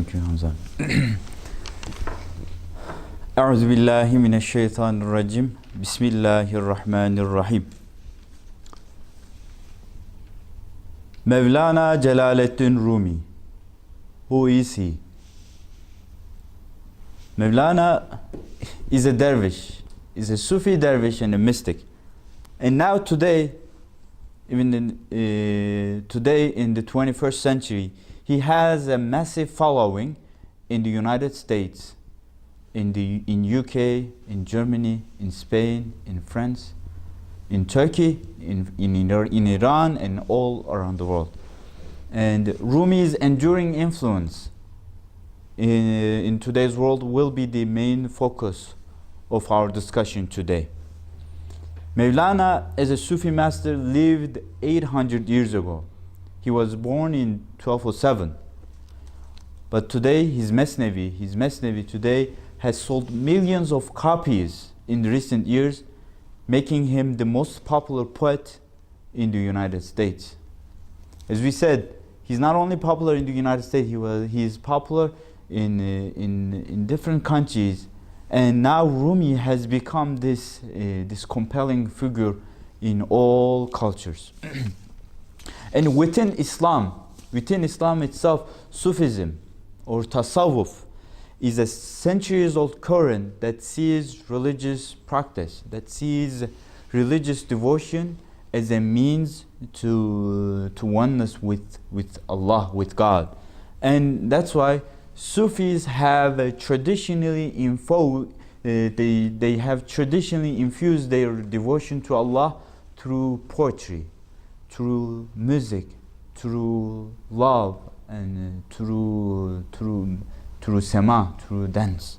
Thank you, Hamza. A'udhu billahi minash shaitanir rajim. Bismillahir rahmanir rahim. Mevlana Celaleddin Rumi. Who is he? Mevlana is a dervish, is a Sufi dervish and a mystic. And now today, today in the 21st century, he has a massive following in the United States, in UK, in Germany, in Spain, in France, in Turkey, in Iran, and all around the world. And Rumi's enduring influence in today's world will be the main focus of our discussion today. Mevlana, as a Sufi master, lived 800 years ago. He was born in 1207. But today, his Mathnawi today has sold millions of copies in recent years, making him the most popular poet in the United States. As we said, he's not only popular in the United States, he is popular in different countries. And now Rumi has become this compelling figure in all cultures. And within Islam itself, Sufism or Tasawwuf is a centuries-old current that sees religious practice, that sees religious devotion as a means to oneness with Allah, with God. And that's why Sufis have traditionally they have traditionally infused their devotion to Allah through poetry, through music, through love, and through sema, through dance.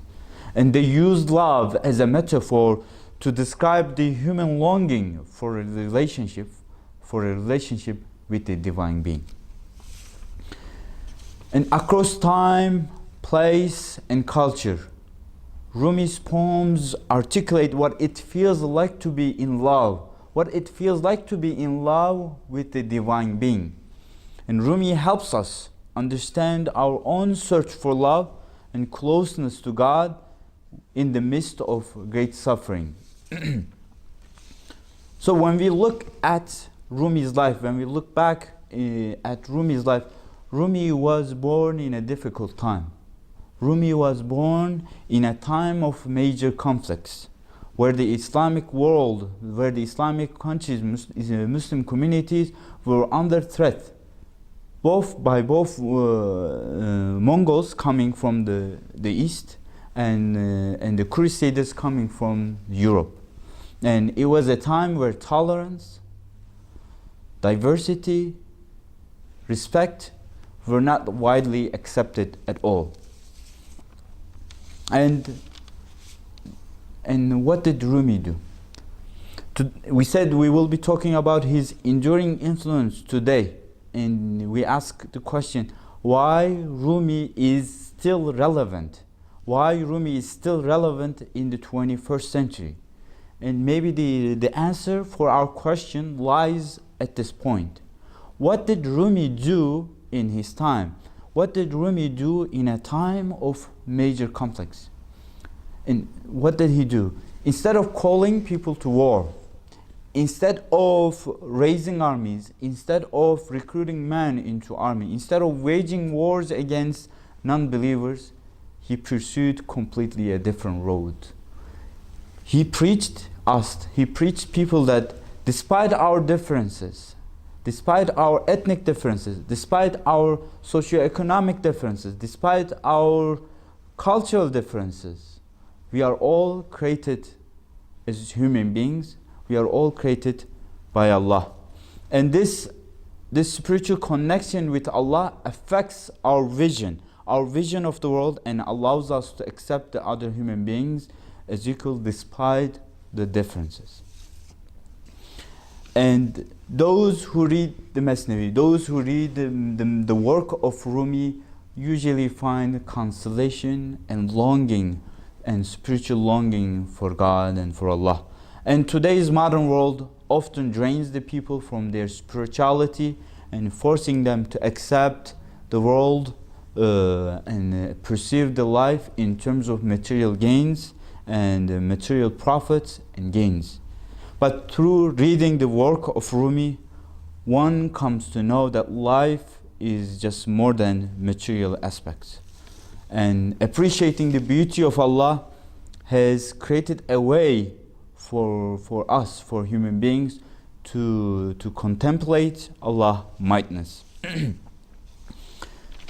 And they use love as a metaphor to describe the human longing for a relationship with the divine being. And across time, place, and culture, Rumi's poems articulate what it feels like to be in love, with the divine being. And Rumi helps us understand our own search for love and closeness to God in the midst of great suffering. So when we look at Rumi's life, when we look back at Rumi's life, Rumi was born in a difficult time. Rumi was born in a time of major conflicts, where the Islamic world, where the Islamic countries, Muslim communities were under threat, both Mongols coming from the east and the Crusaders coming from Europe. And it was a time where tolerance, diversity, respect were not widely accepted at all. And what did Rumi do? We said we will be talking about his enduring influence today. And we ask the question, why Rumi is still relevant? Why Rumi is still relevant in the 21st century? And maybe the answer for our question lies at this point. What did Rumi do in his time? What did Rumi do in a time of major conflicts? And what did he do? Instead of calling people to war, instead of raising armies, instead of recruiting men into army, instead of waging wars against non-believers, he pursued completely a different road. He preached people that despite our differences, despite our ethnic differences, despite our socioeconomic differences, despite our cultural differences, we are all created as human beings. We are all created by Allah. And this spiritual connection with Allah affects our vision of the world, and allows us to accept the other human beings as equal despite the differences. And those who read the Mathnawi, those who read the work of Rumi, usually find consolation and longing and spiritual longing for God and for Allah. And today's modern world often drains the people from their spirituality and forcing them to accept the world and perceive the life in terms of material gains and material profits and gains. But through reading the work of Rumi, one comes to know that life is just more than material aspects. And appreciating the beauty of Allah has created a way for us, for human beings, to contemplate Allah's mightiness.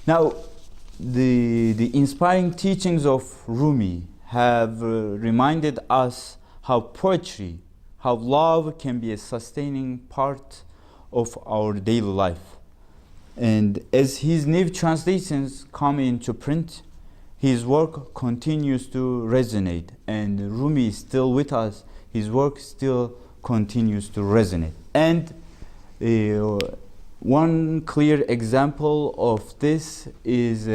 Now, the inspiring teachings of Rumi have reminded us how poetry, how love can be a sustaining part of our daily life. And as his new translations come into print, his work continues to resonate, and Rumi is still with us. His work still continues to resonate. And one clear example of this is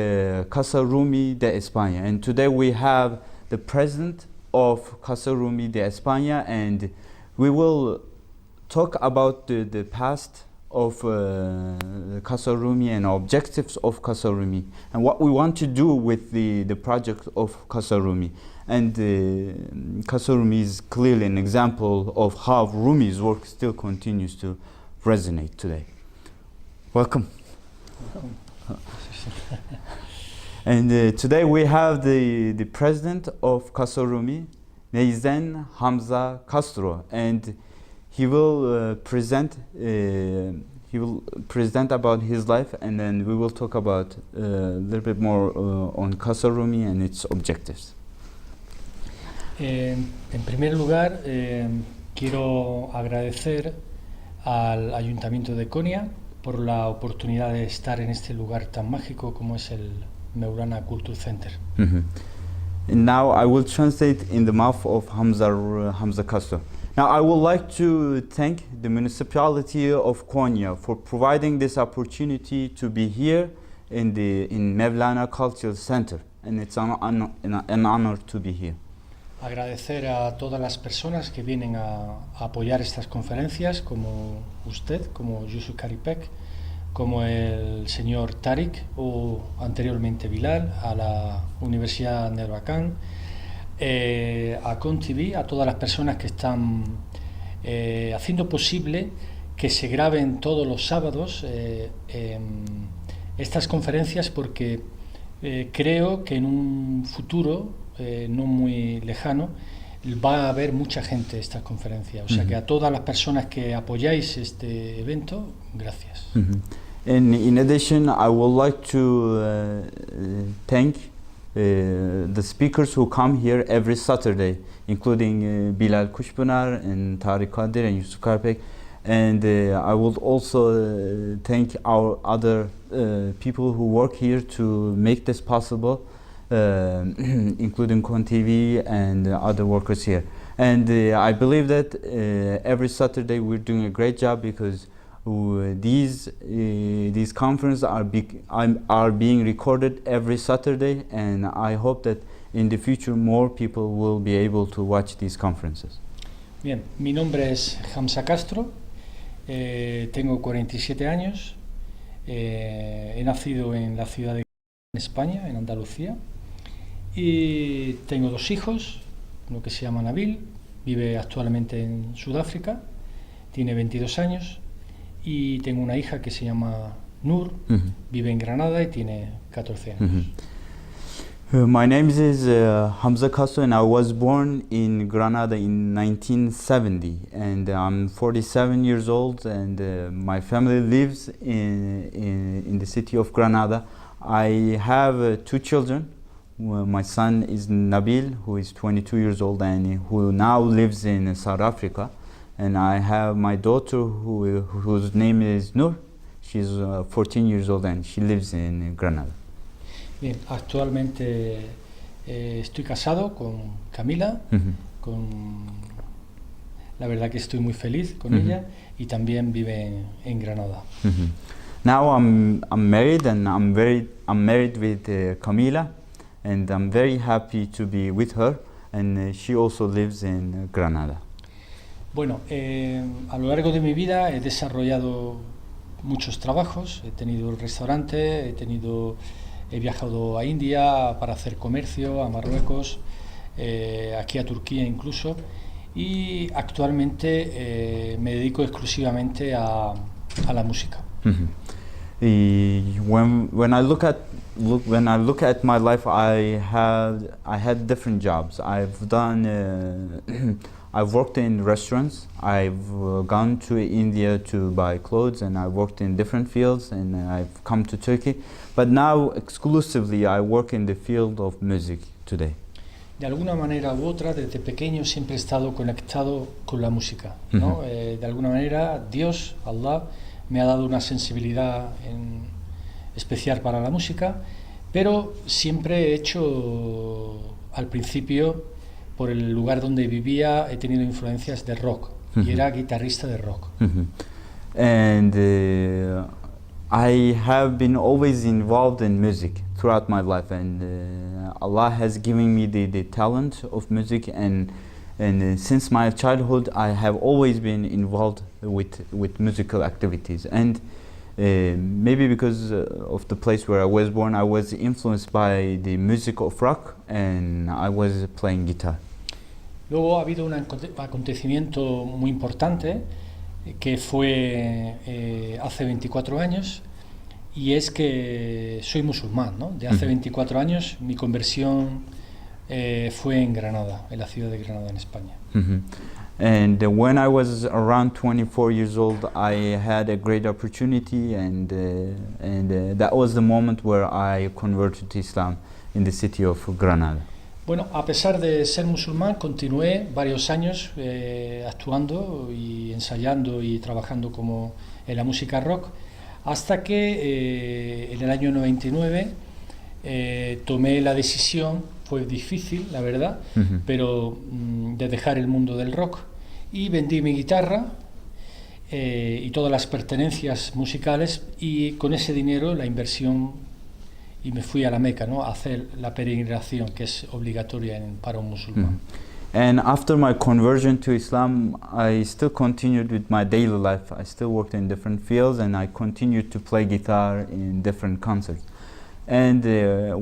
Casa Rumi de España. And today we have the president of Casa Rumi de España, and we will talk about the past of Casa Rumi and objectives of Casa Rumi and what we want to do with the project of Casa Rumi. And Casa Rumi is clearly an example of how Rumi's work still continues to resonate today. Welcome. And today we have the president of Casa Rumi, Neyzen Hamza Castro, and he will present about his life, and then we will talk about a little bit more on Casa Rumi and its objectives. En primer lugar, quiero agradecer al Ayuntamiento de Konya por la oportunidad de estar en este lugar tan mágico como es el Maulana Culture Center. Mm-hmm. And now I will translate in the mouth of Hamza Castro. Now I would like to thank the municipality of Konya for providing this opportunity to be here in Mevlana Cultural Center, and it's an honor to be here. Agradecer a todas las personas que vienen a apoyar estas conferencias, como usted, como Yusuf Karipek, como el señor Tariq o anteriormente Bilal, a la Universidad Nerbakan, a ConTV, a todas las personas que están haciendo posible que se graben todos los sábados estas conferencias, porque creo que en un futuro no muy lejano va a haber mucha gente estas conferencias. O sea que a todas las personas que apoyáis este evento, gracias. And in addition, I would like to thank the speakers who come here every Saturday, including Bilal Kushbunar and Tariq Kadir and Yusuf Karpek. And I would also thank our other people who work here to make this possible, including ConTV and other workers here. And I believe that every Saturday we're doing a great job, because these conferences are being recorded every Saturday, and I hope that in the future more people will be able to watch these conferences. Bien, mi nombre es Hamza Castro, tengo 47 años, he nacido en la ciudad de España, en Andalucía, y tengo dos hijos, uno que se llama Nabil, vive actualmente en Sudáfrica, tiene 22 años, y tengo una hija que se llama Nur, vive en Granada y tiene 14 años. My name is Hamza Castro, and I was born in Granada in 1970, and I'm 47 years old, and my family lives in the city of Granada. I have two children. My son is Nabil, who is 22 years old and who now lives in South Africa. And I have my daughter whose name is Nur. She's 14 years old and she lives in Granada. Bien, actualmente estoy casado con Camila, la verdad que estoy muy feliz con ella, y también vive en Granada. Now I'm married, and I'm married with Camila, and I'm very happy to be with her, and she also lives in Granada. Bueno, a lo largo de mi vida he desarrollado muchos trabajos, he tenido el restaurante, he tenido He viajado a India para hacer comercio, a Marruecos, aquí a Turquía incluso, y actualmente me dedico exclusivamente a la música. When I look at my life, I had different jobs. I've worked in restaurants. I've gone to India to buy clothes, and I worked in different fields, and I've come to Turkey. But now, exclusively, I work in the field of music today. De alguna manera u otra, desde pequeño siempre he estado conectado con la música, ¿no? De alguna manera, Dios, Allah, me ha dado una sensibilidad especial para la música, pero siempre he hecho, al principio, por el lugar donde vivía, he tenido influencias de rock, y era guitarrista de rock. And I have been always involved in music throughout my life, and Allah has given me the talent of music, and since my childhood I have always been involved with musical activities. And maybe because of the place where I was born, I was influenced by the music of rock, and I was playing guitar. Luego ha habido un acontecimiento muy importante que fue hace 24 años, y es que soy musulmán, ¿no? De hace 24 años mi conversión fue en Granada, en la ciudad de Granada, en España. And when I was around 24 years old, I had a great opportunity, and that was the moment where I converted to Islam in the city of Granada. Bueno, a pesar de ser musulmán, continué varios años actuando y ensayando y trabajando como en la música rock, hasta que en el año 99 tomé la decisión, fue difícil, la verdad, pero de dejar el mundo del rock, y vendí mi guitarra y todas las pertenencias musicales, y con ese dinero la inversión, y me fui a la Meca, ¿no? A hacer la peregrinación, que es obligatoria para un musulmán. And after my conversion to Islam, I still continued with my daily life. I still worked in different fields, and I continued to play guitar in different concerts. And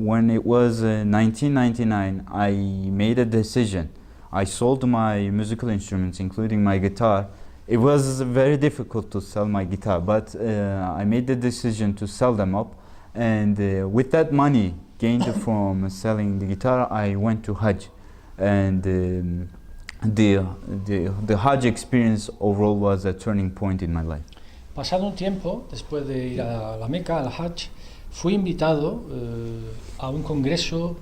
when it was 1999, I made a decision. I sold my musical instruments, including my guitar. It was very difficult to sell my guitar, but I made the decision to sell them up. And with that money gained from selling the guitar, I went to Hajj. And the Hajj experience overall was a turning point in my life. Pasado un tiempo, después de ir a la Meca, al Hajj, fui invitado a un congreso,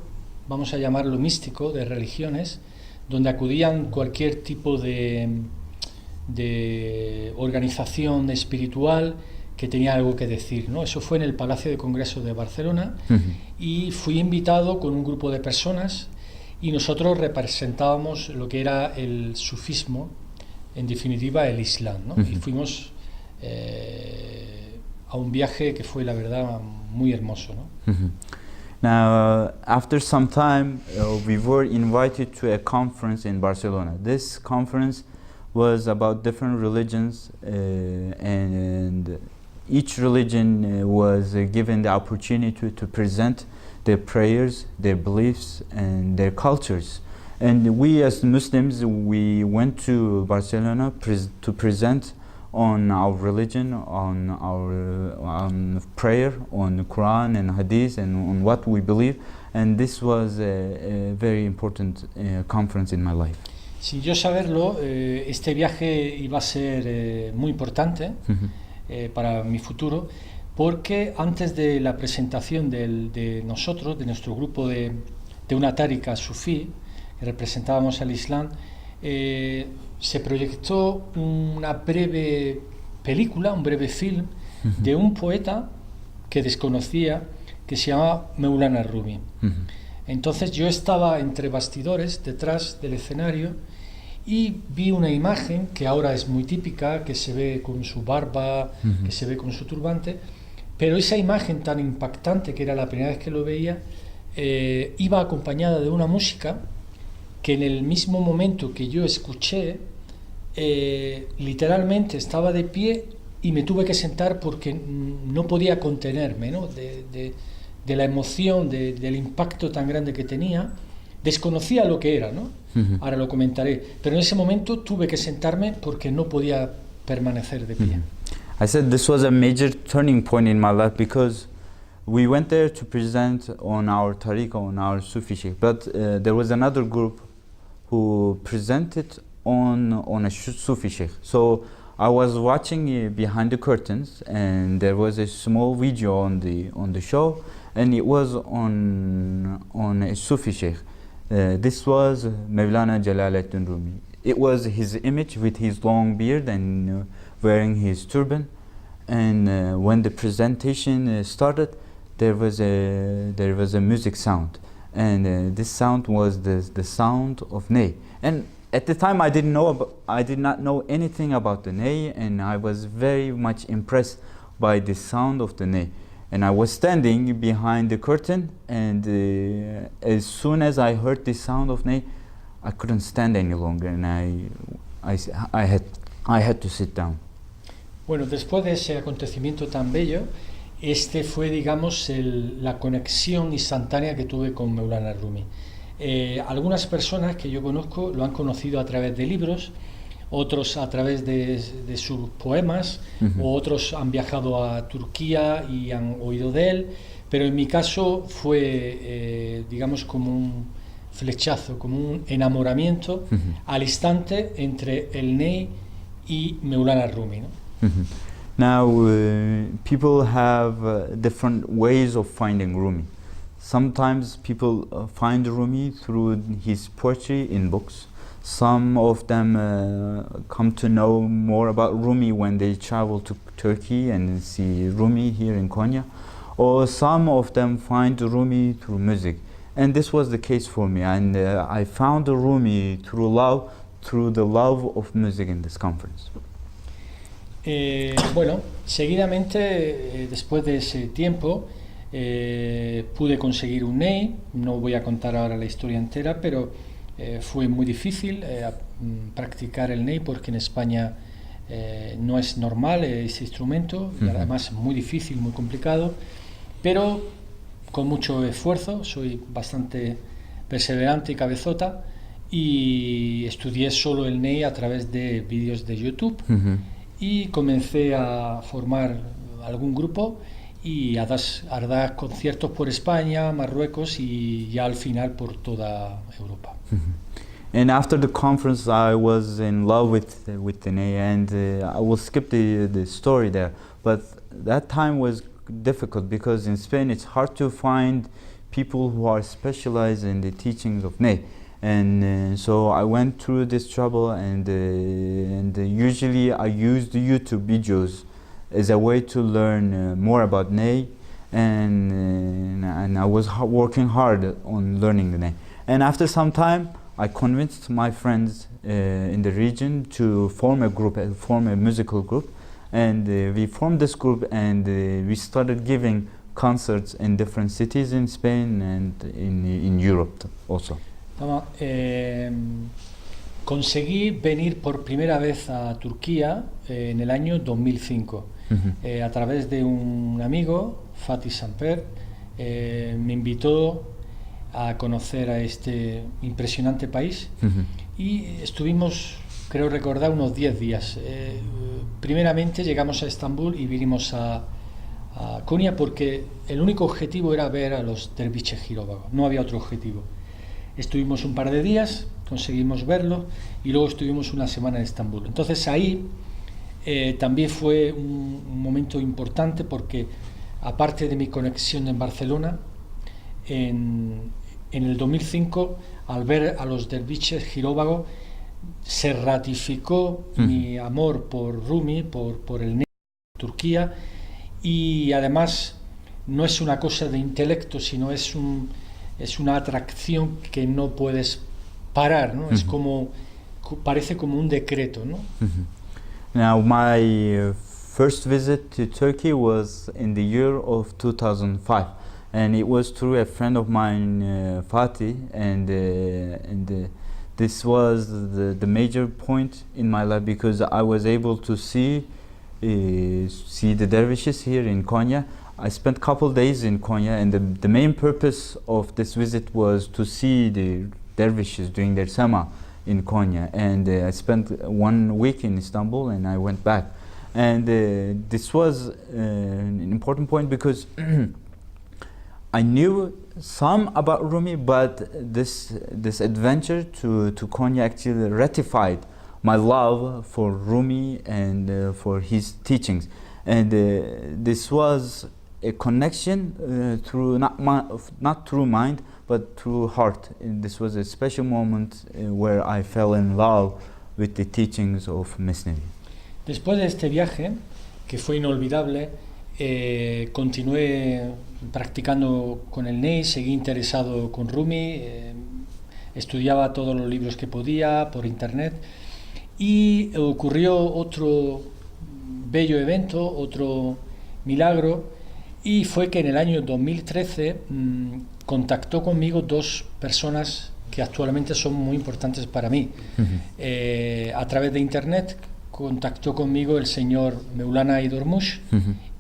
vamos a llamarlo místico, de religiones, donde acudían cualquier tipo de organización espiritual que tenía algo que decir, ¿no? Eso fue en el Palacio de Congresos de Barcelona, y fui invitado con un grupo de personas, y nosotros representábamos lo que era el sufismo, en definitiva el Islam, ¿no? Y fuimos a un viaje que fue, la verdad, muy hermoso, ¿no? Now, after some time, we were invited to a conference in Barcelona. This conference was about different religions, and each religion was given the opportunity to present their prayers, their beliefs, and their cultures. And we as Muslims, we went to Barcelona to present on our religion, on our prayer, on the Quran and Hadith, and on what we believe. And this was a very important conference in my life. Sin yo saberlo, este viaje iba a ser muy importante para mi futuro, porque antes de la presentación de nosotros, de nuestro grupo de una tárika sufí, que representábamos al Islam, se proyectó una breve película, un breve film de un poeta que desconocía, que se llama Maulana Rumi. Entonces yo estaba entre bastidores, detrás del escenario, y vi una imagen que ahora es muy típica, que se ve con su barba, que se ve con su turbante, pero esa imagen tan impactante, que era la primera vez que lo veía, iba acompañada de una música que en el mismo momento que yo escuché, literalmente estaba de pie y me tuve que sentar porque no podía contenerme, ¿no? de de la emoción, del impacto tan grande que tenía, desconocía lo que era, ¿no? Ahora lo comentaré, pero en ese momento tuve que sentarme porque no podía permanecer de pie. I said this was a major turning point in my life because we went there to present on our tariqa, on our Sufi sheikh, but there was another group who presented on a Sufi sheikh. So I was watching behind the curtains, and there was a small video on the show, and it was on a Sufi sheikh. This was Mevlana Jalaleddin Rumi. It was his image with his long beard and wearing his turban. And when the presentation started, there was a music sound, and this sound was the sound of ney. And at the time, I did not know anything about the ney, and I was very much impressed by the sound of the ney. And I was standing behind the curtain, and as soon as I heard the sound of ney, I couldn't stand any longer, and I had to sit down. Bueno, después de ese acontecimiento tan bello, este fue, digamos, la conexión instantánea que tuve con Mevlana Rumi. Algunas personas que yo conozco lo han conocido a través de libros, otros a través de sus poemas, o otros han viajado a Turquía y han oído de él, pero en mi caso fue, digamos, como un flechazo, como un enamoramiento al instante entre el ney y Mevlana Rumi, ¿no? Now, people have different ways of finding Rumi. Sometimes people find Rumi through his poetry in books. Some of them come to know more about Rumi when they travel to Turkey and see Rumi here in Konya. Or some of them find Rumi through music. And this was the case for me. And I found Rumi through the love of music in this conference. Bueno, seguidamente, después de ese tiempo, pude conseguir un ney. No voy a contar ahora la historia entera, pero fue muy difícil practicar el ney porque en España no es normal ese instrumento, y además muy difícil, muy complicado, pero con mucho esfuerzo. Soy bastante perseverante y cabezota, y estudié solo el ney a través de vídeos de YouTube. Y comencé a formar algún grupo y a dar conciertos por España, Marruecos y ya al final por toda Europa. And after the conference, I was in love with the ney, and I will skip the story there. But that time was difficult because in Spain it's hard to find people who are specialized in the teachings of ney. And so I went through this trouble, and usually I used the YouTube videos as a way to learn more about ney, and I was working hard on learning the ney. And after some time, I convinced my friends in the region to form a musical group, and we formed this group, and we started giving concerts in different cities in Spain and in Europe also. Conseguí venir por primera vez a Turquía en el año 2005 a través de un amigo, Fatih Samper. Me invitó a conocer a este impresionante país y estuvimos, creo recordar, unos 10 días. Primeramente llegamos a Estambul y vinimos a Konya porque el único objetivo era ver a los derviches giróvagos, no había otro objetivo. Estuvimos un par de días, conseguimos verlo, y luego estuvimos una semana en Estambul. Entonces ahí también fue un momento importante porque, aparte de mi conexión en Barcelona, en el 2005, al ver a los derviches giróvagos, se ratificó mi amor por Rumi, por el ney de Turquía, y además no es una cosa de intelecto, sino es una atracción que no puedes parar, ¿no? Es como, parece como un decreto, ¿no? Now, my first visit to Turkey was in the year of 2005, and it was through a friend of mine, Fatih, and this was the major point in my life because I was able to see the dervishes here in Konya. I spent a couple days in Konya, and the main purpose of this visit was to see the dervishes doing their sema in Konya. And I spent 1 week in Istanbul, and I went back. And this was an important point because I knew some about Rumi, but this adventure to Konya actually ratified my love for Rumi and for his teachings. And this was a connection through not through mind, but through heart. And this was a special moment where I fell in love with the teachings of Mathnawi. Después de este viaje, que fue inolvidable, continué practicando con el NEI, seguí interesado con Rumi, estudiaba todos los libros que podía por internet, y ocurrió otro bello evento, otro milagro, y fue que en el año 2013 contactó conmigo 2 personas que actualmente son muy importantes para mí. A través de internet contactó conmigo el señor Mevlana Idormush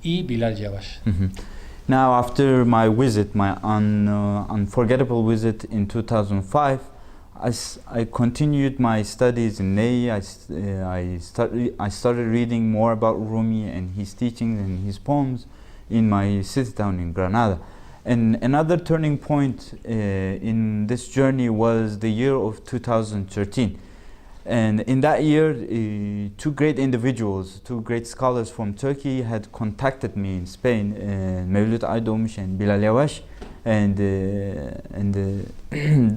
y Bilal Jabash. Now, after my visit, my unforgettable visit in 2005, I continued my studies in Ney. I started reading more about Rumi and his teachings and his poems in my city town in Granada. And another turning point in this journey was the year of 2013. And in that year, 2 great individuals, 2 great scholars from Turkey had contacted me in Spain, Mevlüt Aydoğmuş and Bilal Yavaş, and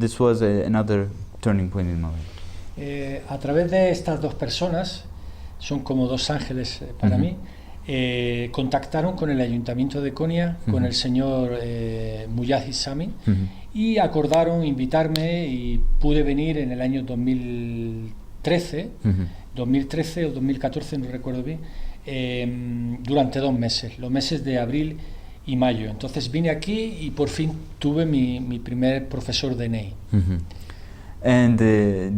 this was another turning point in my life. A través de estas 2 personas, son como 2 ángeles para mí, contactaron con el Ayuntamiento de Konya, con el señor Mujahid Sami, y acordaron invitarme, y pude venir en el año 2013 o 2014, no recuerdo bien, durante 2 meses, los meses de abril y mayo. Entonces vine aquí y por fin tuve mi primer profesor de Ney. And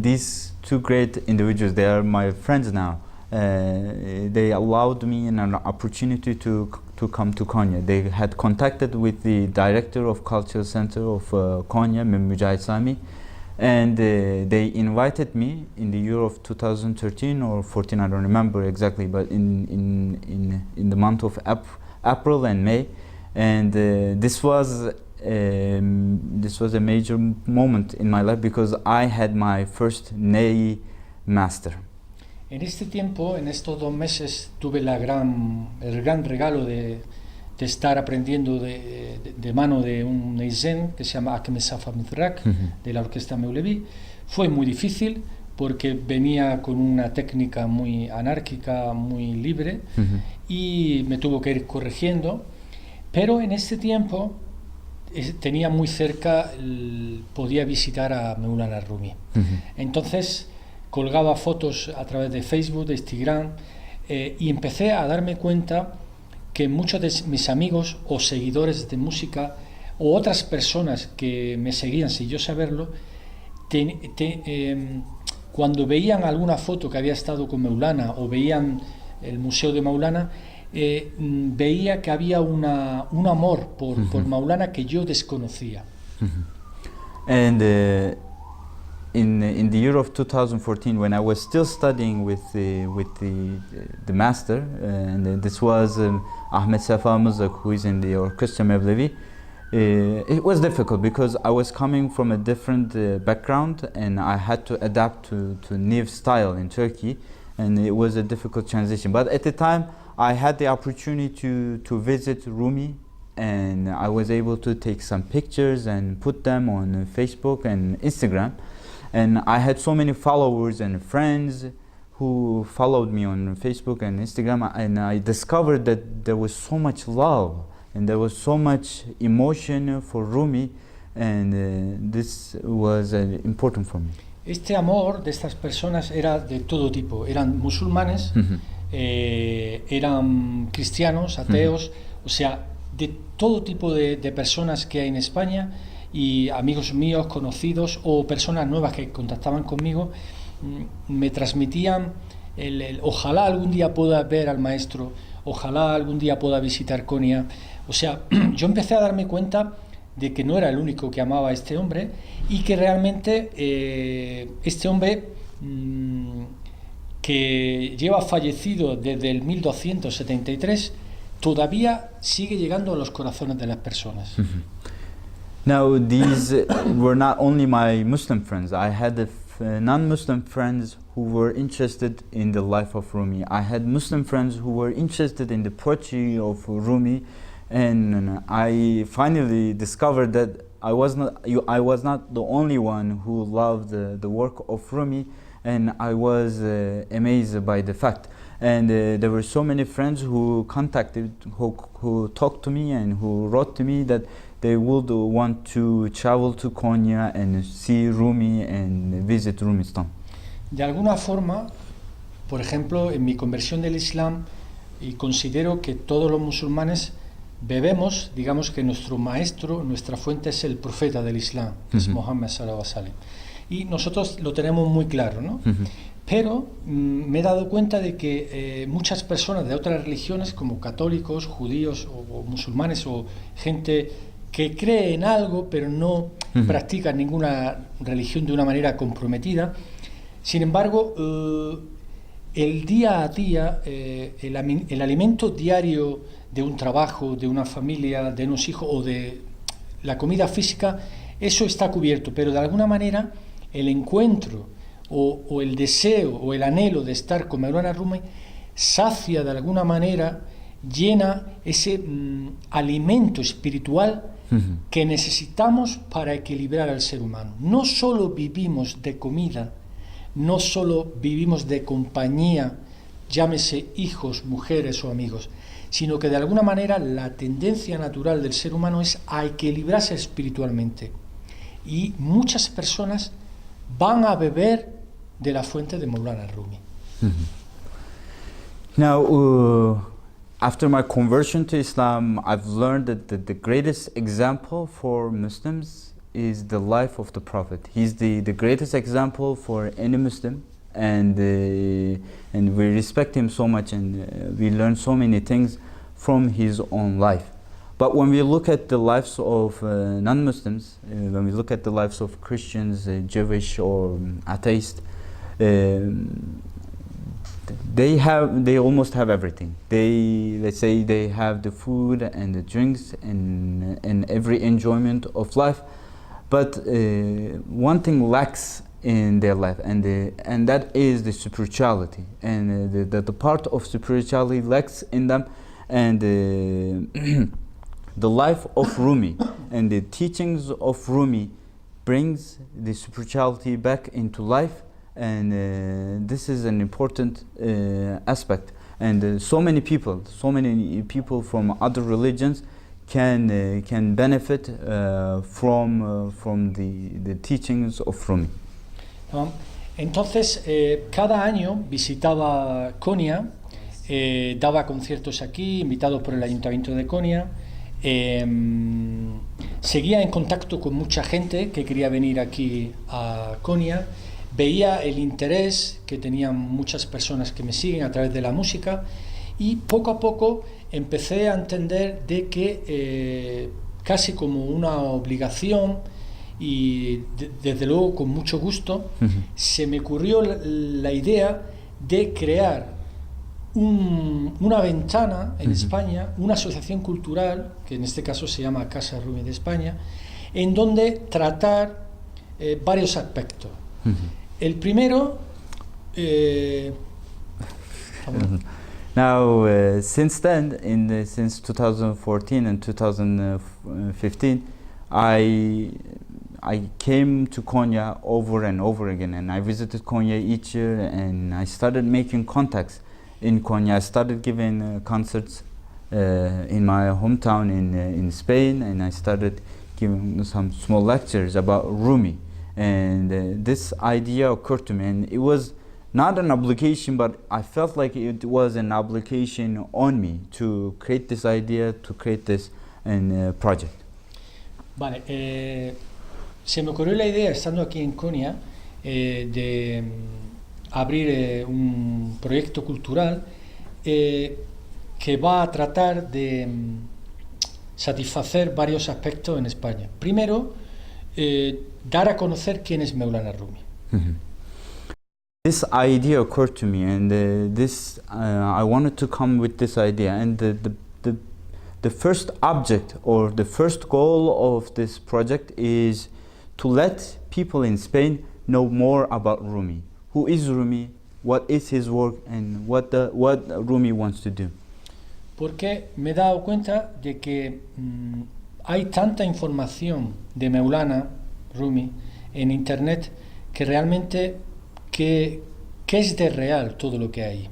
these 2 great individuals, they are my friends now. They allowed me an opportunity to come to Konya. They had contacted with the director of Cultural Center of Konya, Mujahid Sami, and they invited me in the year of 2013 or 14, I don't remember exactly, but in the month of April and May, and this was a major moment in my life because I had my first Ney master. En este tiempo, en estos 2 meses, tuve el gran regalo de estar aprendiendo de mano de un neizen que se llama Ahmed Safa Mithrak, de la orquesta Meulevi. Fue muy difícil porque venía con una técnica muy anárquica, muy libre, y me tuvo que ir corrigiendo, pero en este tiempo tenía muy cerca, podía visitar a Mevlana Rumi. Entonces colgaba fotos a través de Facebook, de Instagram, y empecé a darme cuenta que muchos de mis amigos o seguidores de música o otras personas que me seguían sin yo saberlo, cuando veían alguna foto que había estado con Mevlana o veían el museo de Mevlana, veía que había un amor por Mevlana que yo desconocía. And in the year of 2014, when I was still studying with the master, and this was Ahmed Safa Mızrak, who is in the orchestra Mevlevi, it was difficult because I was coming from a different background and I had to adapt to new style in Turkey, and it was a difficult transition. But at the time, I had the opportunity to visit Rumi, and I was able to take some pictures and put them on Facebook and Instagram. And I had so many followers and friends who followed me on Facebook and Instagram, and I discovered that there was so much love and there was so much emotion for Rumi, and this was important for me. Este amor de estas personas era de todo tipo, eran musulmanes, eran cristianos, ateos, o sea, de todo tipo de personas que hay en España, y amigos míos, conocidos o personas nuevas que contactaban conmigo, me transmitían ojalá algún día pueda ver al maestro, ojalá algún día pueda visitar Konya. O sea, yo empecé a darme cuenta de que no era el único que amaba a este hombre y que realmente este hombre que lleva fallecido desde el 1273 todavía sigue llegando a los corazones de las personas. Now, these were not only my Muslim friends. I had non-Muslim friends who were interested in the life of Rumi. I had Muslim friends who were interested in the poetry of Rumi, and I finally discovered that I was not the only one who loved the work of Rumi, and I was amazed by the fact. And there were so many friends who who talked to me and who wrote to me that they would want to travel to Konya and see Rumi and visit Rumistan. De alguna forma, por ejemplo, en mi conversión del Islam, y considero que todos los musulmanes bebemos, digamos que nuestro maestro, nuestra fuente es el profeta del Islam, que es Muhammad sallallahu alaihi wasallam. Y nosotros lo tenemos muy claro, ¿no? Pero me he dado cuenta de que muchas personas de otras religiones, como católicos, judíos o musulmanes o gente que cree en algo pero no practica ninguna religión de una manera comprometida, sin embargo, el día a día, el alimento diario de un trabajo, de una familia, de unos hijos o de la comida física, eso está cubierto, pero de alguna manera el encuentro o el deseo o el anhelo de estar con Maulana Rumi sacia de alguna manera, llena ese alimento espiritual que necesitamos para equilibrar al ser humano. No solo vivimos de comida, no solo vivimos de compañía, llámese hijos, mujeres o amigos, sino que de alguna manera la tendencia natural del ser humano es a equilibrarse espiritualmente. Y muchas personas van a beber de la fuente de Maulana Rumi. Now, after my conversion to Islam, I've learned that the greatest example for Muslims is the life of the Prophet. He's the greatest example for any Muslim, and we respect him so much, and we learn so many things from his own life. But when we look at the lives of non-Muslims, when we look at the lives of Christians, Jewish or atheists, they almost have everything. Let's say they have the food and the drinks and every enjoyment of life, but one thing lacks in their life, and that is the spirituality, and the part of spirituality lacks in them, and the life of Rumi and the teachings of Rumi brings the spirituality back into life, and this is an important aspect. And so many people from other religions can benefit from the teachings of Rumi. Entonces, cada año visitaba Konya, daba conciertos aquí, invitados por el Ayuntamiento de Konya. Seguía en contacto con mucha gente que quería venir aquí a Konya, veía el interés que tenían muchas personas que me siguen a través de la música, y poco a poco empecé a entender de que casi como una obligación y desde luego con mucho gusto se me ocurrió la idea de crear una ventana en España, una asociación cultural, que en este caso se llama Casa Rumi de España, en donde tratar varios aspectos. El primero... Now, since then, since 2014 and 2015, I came to Konya over and over again, and I visited Konya each year, and I started making contacts in Konya. I started giving concerts in my hometown in Spain, and I started giving some small lectures about Rumi. And this idea occurred to me, and it was not an obligation, but I felt like it was an obligation on me to create this idea, to create this project. Vale, se me ocurrió la idea, estando aquí en Konya, de abrir un proyecto cultural que que va a tratar de satisfacer varios aspectos en España. Primero, dar a conocer quién es Maulana Rumi. This idea occurred to me, and I wanted to come with this idea, and the first object or the first goal of this project is to let people in Spain know more about Rumi. Who is Rumi? What is his work, and what Rumi wants to do? Porque me he dado cuenta de que hay tanta información de Maulana Rumi en internet que realmente ¿qué es de real todo lo que hay?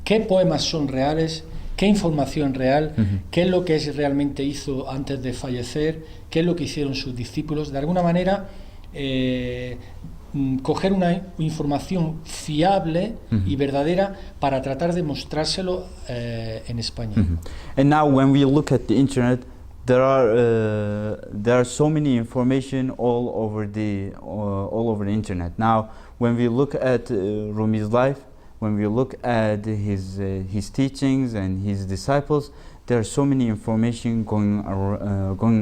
¿Qué poemas son reales? ¿Qué información real? ¿Qué es lo que realmente hizo antes de fallecer? ¿Qué es lo que hicieron sus discípulos? De alguna manera, coger una información fiable y verdadera para tratar de mostrárselo en España. And now when we look at the internet, there are so many information all over the internet. Now when we look at Rumi's life, when we look at his teachings and his disciples, there are so many information going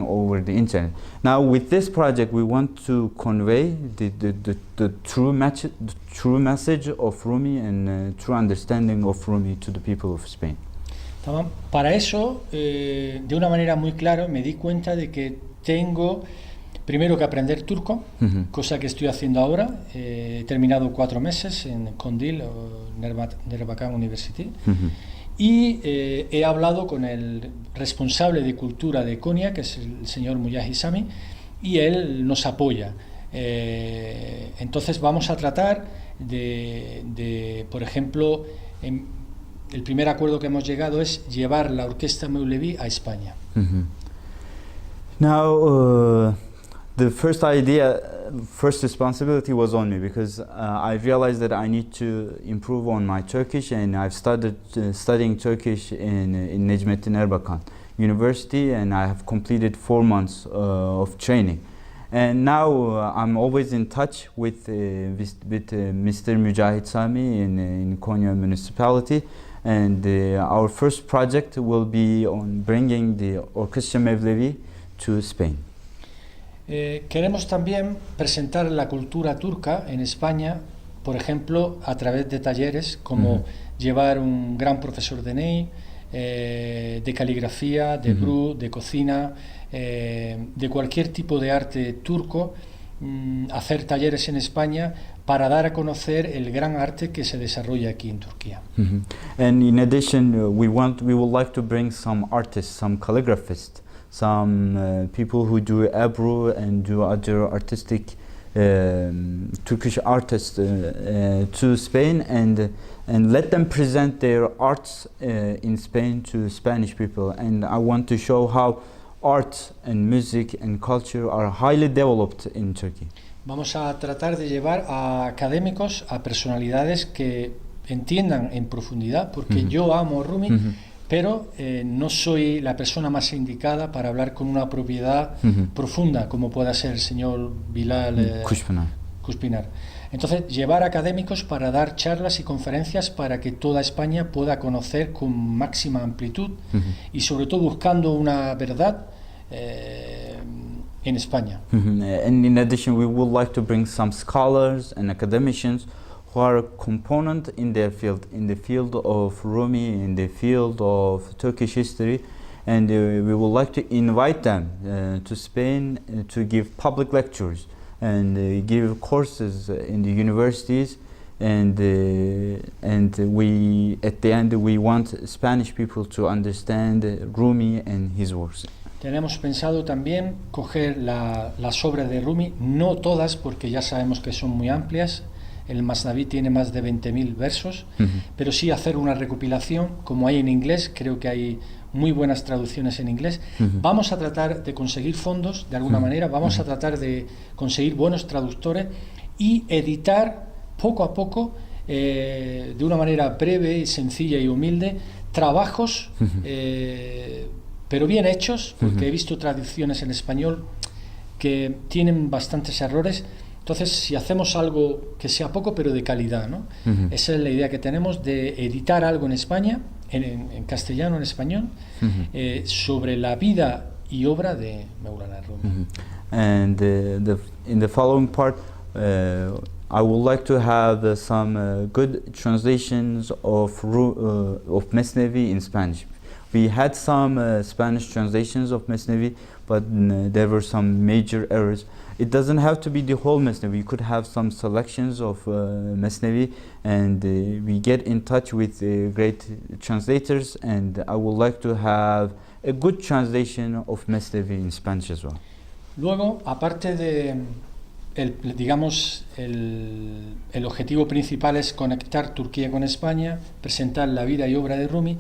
over the internet. Now with this project we want to convey the true message of Rumi and true understanding of Rumi to the people of Spain. Para eso, de una manera muy clara, me di cuenta de que tengo primero que aprender turco, cosa que estoy haciendo ahora. He terminado 4 meses en Condil, Nerbakan University, y he hablado con el responsable de cultura de Konya, que es el señor Mujahid Sami, y él nos apoya. Entonces vamos a tratar de por ejemplo, el primer acuerdo que hemos llegado es llevar la orquesta Meulevi a España. Now, the first responsibility was on me because I realized that I need to improve on my Turkish, and I've started studying Turkish in Necmettin Erbakan University, and I have completed 4 months of training. And now I'm always in touch with Mr. Mujahid Sami in Konya municipality, and our first project will be on bringing the Orchestra Mevlevi to Spain. Queremos también presentar la cultura turca en España, por ejemplo, a través de talleres como llevar un gran profesor de Ney, de caligrafía, de Bru, de cocina, de cualquier tipo de arte turco, hacer talleres en España para dar a conocer el gran arte que se desarrolla aquí en Turquía. And in addition, we would like to bring some artists, some calligraphists, some people who do Ebru and do other artistic Turkish artists to Spain, and let them present their arts in Spain to Spanish people. And I want to show how art and music and culture are highly developed in Turkey. Vamos a tratar de llevar a académicos, a personalidades que entiendan en profundidad, porque yo amo Rumi, pero no soy la persona más indicada para hablar con una propiedad profunda, como pueda ser el señor Bilal Kushpinar. Entonces, llevar académicos para dar charlas y conferencias para que toda España pueda conocer con máxima amplitud y sobre todo buscando una verdad en España. And in addition, we would like to bring some scholars and academicians who are a component in their field, in the field of Rumi, in the field of Turkish history, and we would like to invite them to Spain to give public lectures and give courses in the universities, and we at the end we want Spanish people to understand Rumi and his works. Tenemos pensado también coger las obras de Rumi, no todas porque ya sabemos que son muy amplias. El Mathnawi tiene más de 20.000 versos, pero sí hacer una recopilación, como hay en inglés, creo que hay muy buenas traducciones en inglés. Vamos a tratar de conseguir fondos, de alguna manera, vamos a tratar de conseguir buenos traductores y editar poco a poco, de una manera breve, sencilla y humilde, trabajos, pero bien hechos, porque he visto traducciones en español que tienen bastantes errores, Entonces, si hacemos algo que sea poco pero de calidad, ¿no? Esa es la idea que tenemos de editar algo en España, en castellano, en español, sobre la vida y obra de Maulana Rumi. And in the following part, I would like to have some good translations of Mathnawi in Spanish. We had some Spanish translations of Mathnawi, but there were some major errors. It doesn't have to be the whole Mathnawi. You could have some selections of Mathnawi, and we get in touch with great translators, and I would like to have a good translation of Mathnawi in Spanish as well. Luego, aparte de, digamos, el objetivo principal es conectar Turquía con España, presentar la vida y obra de Rumi,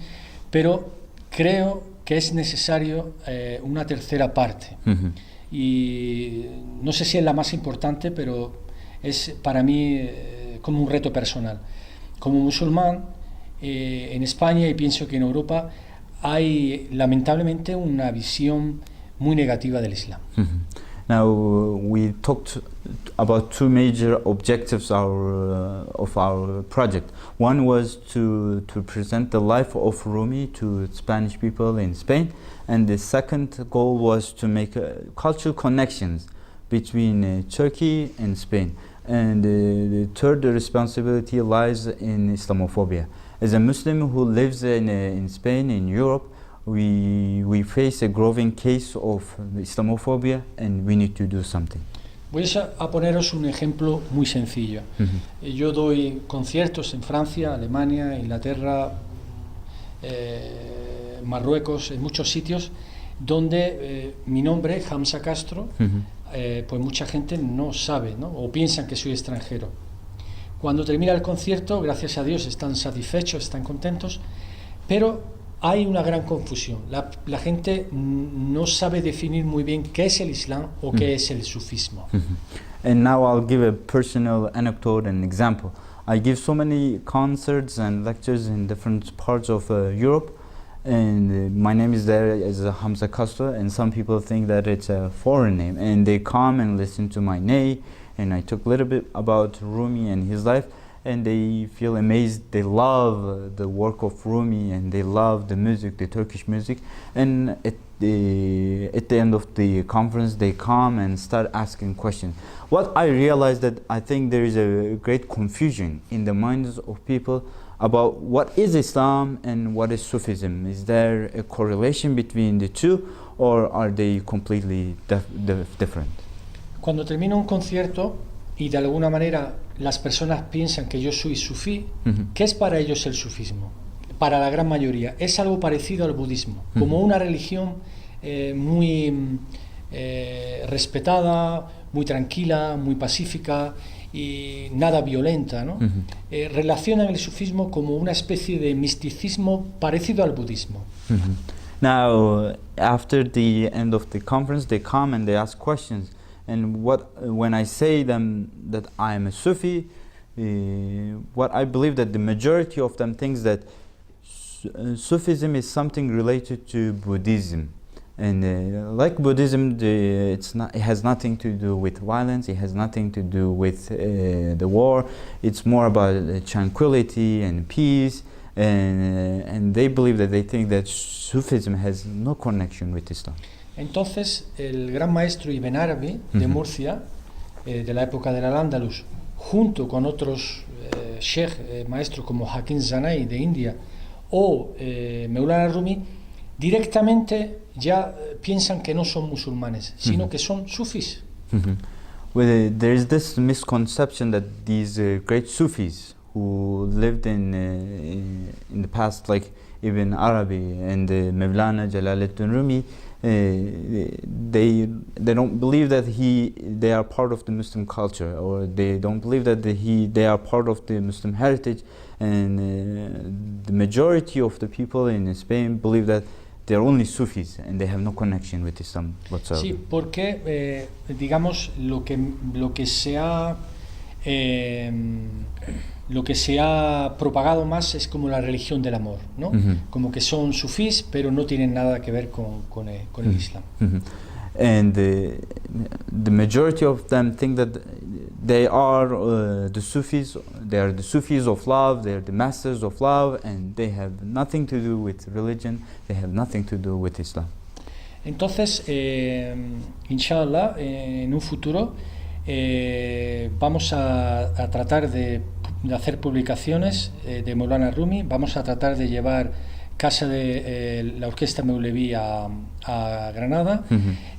pero creo que es necesario una tercera parte. Y no sé si es la más importante, pero es para mí como un reto personal. Como musulmán en España, y pienso que en Europa, hay lamentablemente una visión muy negativa del Islam. Now we talked about two major objectives of our project. One was to present the life of Rumi to Spanish people in Spain, and the second goal was to make cultural connections between Turkey and Spain. And the third responsibility lies in Islamophobia. As a Muslim who lives in Spain, in Europe, we face a growing case of Islamophobia, and we need to do something. Voy a poneros un ejemplo muy sencillo. Yo doy conciertos en Francia, Alemania, Inglaterra, Marruecos, en muchos sitios donde mi nombre, Hamza Castro, pues mucha gente no sabe, ¿no? O piensan que soy extranjero. Cuando termina el concierto, gracias a Dios, están satisfechos, están contentos, pero hay una gran confusión. La gente no sabe definir muy bien qué es el Islam o qué es el sufismo. And now I'll give a personal anecdote and example. I give so many concerts and lectures in different parts of Europe, and my name is there as Hamza Castro, and some people think that it's a foreign name, and they come and listen to my name, and I talk a little bit about Rumi and his life, and they feel amazed. They love the work of Rumi, and they love the music, the Turkish music. And at the end of the conference, they come and start asking questions. What I realized that I think there is a great confusion in the minds of people about what is Islam and what is Sufism. Is there a correlation between the two, or are they completely different? Cuando termino un concierto y de alguna manera las personas piensan que yo soy sufí, ¿qué es para ellos el sufismo? Para la gran mayoría es algo parecido al budismo, como una religión muy respetada, muy tranquila, muy pacífica y nada violenta, ¿no? Relacionan el sufismo como una especie de misticismo parecido al budismo. Now, after the end of the conference, they come and they ask questions. And when I say them that I am a Sufi, what I believe that the majority of them thinks that Sufism is something related to Buddhism, and like Buddhism, it has nothing to do with violence. It has nothing to do with the war. It's more about tranquility and peace, and they believe that they think that Sufism has no connection with Islam. Entonces, el gran maestro Ibn Arabi de Murcia, de la época del Al-Ándalus, junto con otros maestros como Hakim Zanai de India o Maulana Rumi, directamente ya piensan que no son musulmanes, sino que son sufis. Well, there is this misconception that these great Sufis who lived in the past, like Ibn Arabi and Mevlana Jalaluddin Rumi, they don't believe that they are part of the Muslim culture, or they don't believe that they are part of the Muslim heritage, and the majority of the people in Spain believe that they are only Sufis and they have no connection with Islam whatsoever. Sí, porque digamos lo que se ha propagado más es como la religión del amor, ¿no? Como que son sufís, pero no tienen nada que ver con el Islam. And the majority of them think that they are the Sufis. They are the Sufis of love. They are the masters of love, and they have nothing to do with religion. They have nothing to do with Islam. Entonces, inshallah, en un futuro vamos a tratar de hacer publicaciones de Maulana Rumi, vamos a tratar de llevar Casa de la Orquesta Meuleví a Granada.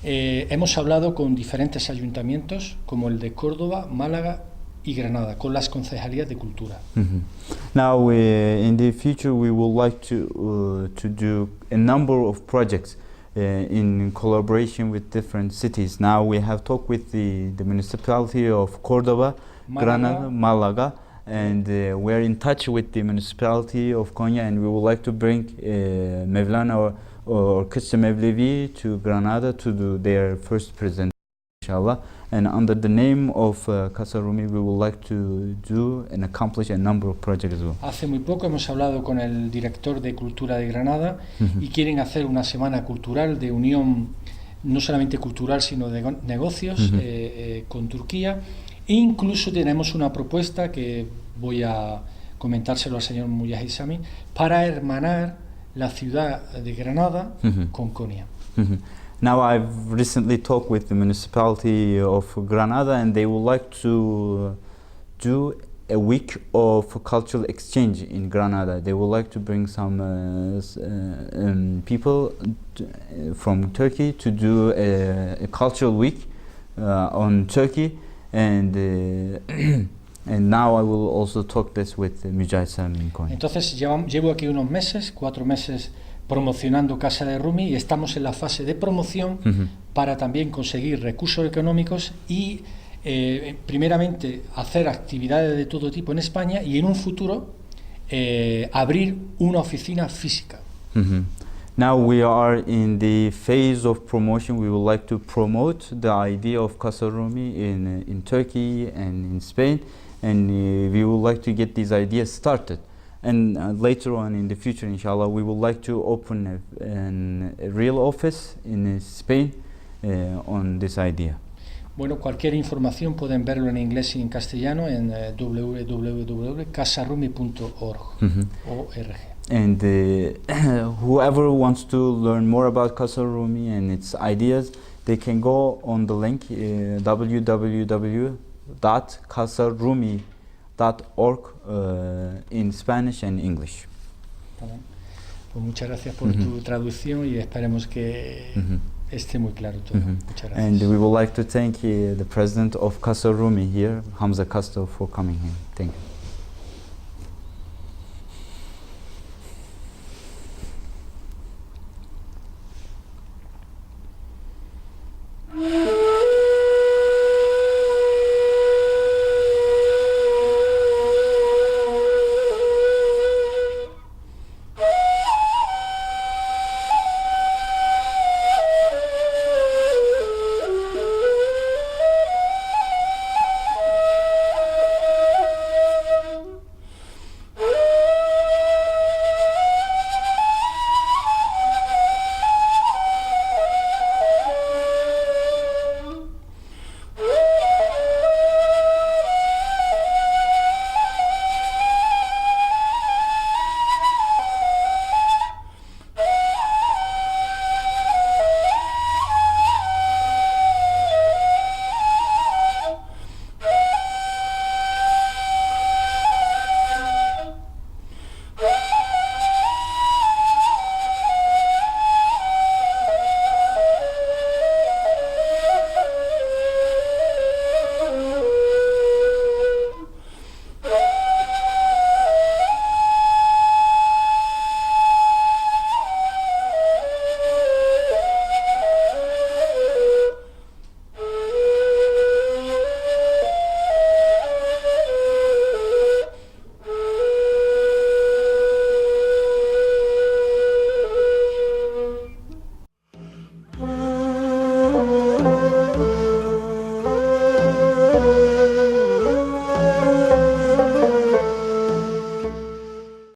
Hemos hablado con diferentes ayuntamientos como el de Córdoba, Málaga y Granada, con las concejalías de cultura. Now, in the future, we would like to do a number of projects in collaboration with different cities. Now we have talked with the municipality of Córdoba, Granada, Málaga, and we're in touch with the municipality of Konya, and we would like to bring Mevlana or Orchestra Mevlevi to Granada to do their first presentation, inshallah. And under the name of Casa Rumi, we would like to do and accomplish a number of projects as well. Hace muy poco hemos hablado con el director de Cultura de Granada y quieren hacer una semana cultural de unión, no solamente cultural, sino de negocios con Turquía. E incluso tenemos una propuesta que voy a comentárselo al señor Mujahid Sami para hermanar la ciudad de Granada con Konya. Now, I've recently talked with the municipality of Granada, and they would like to do a week of cultural exchange in Granada. They would like to bring some people from Turkey to do a cultural week on Turkey, and now I will also talk this with Mujahid Sami in Konya. Entonces llevo aquí unos meses, 4 meses, promocionando Casa de Rumi, y estamos en la fase de promoción para también conseguir recursos económicos y primeramente hacer actividades de todo tipo en España y en un futuro abrir una oficina física. Now we are in the phase of promotion. We would like to promote the idea of Casa Rumi in Turkey and in Spain, and we would like to get these ideas started. And later on in the future, inshallah, we would like to open a real office in Spain on this idea. Bueno, cualquier información pueden verlo en inglés y en castellano en www.casarumi.org. And whoever wants to learn more about Casa Rumi and its ideas, they can go on the link www.casarumi.org in Spanish and English. Pues muchas gracias por tu traducción y esperemos que esté muy claro todo. Muchas gracias. And we would like to thank the president of Casa Rumi here, Hamza Castro, for coming here. Thank you.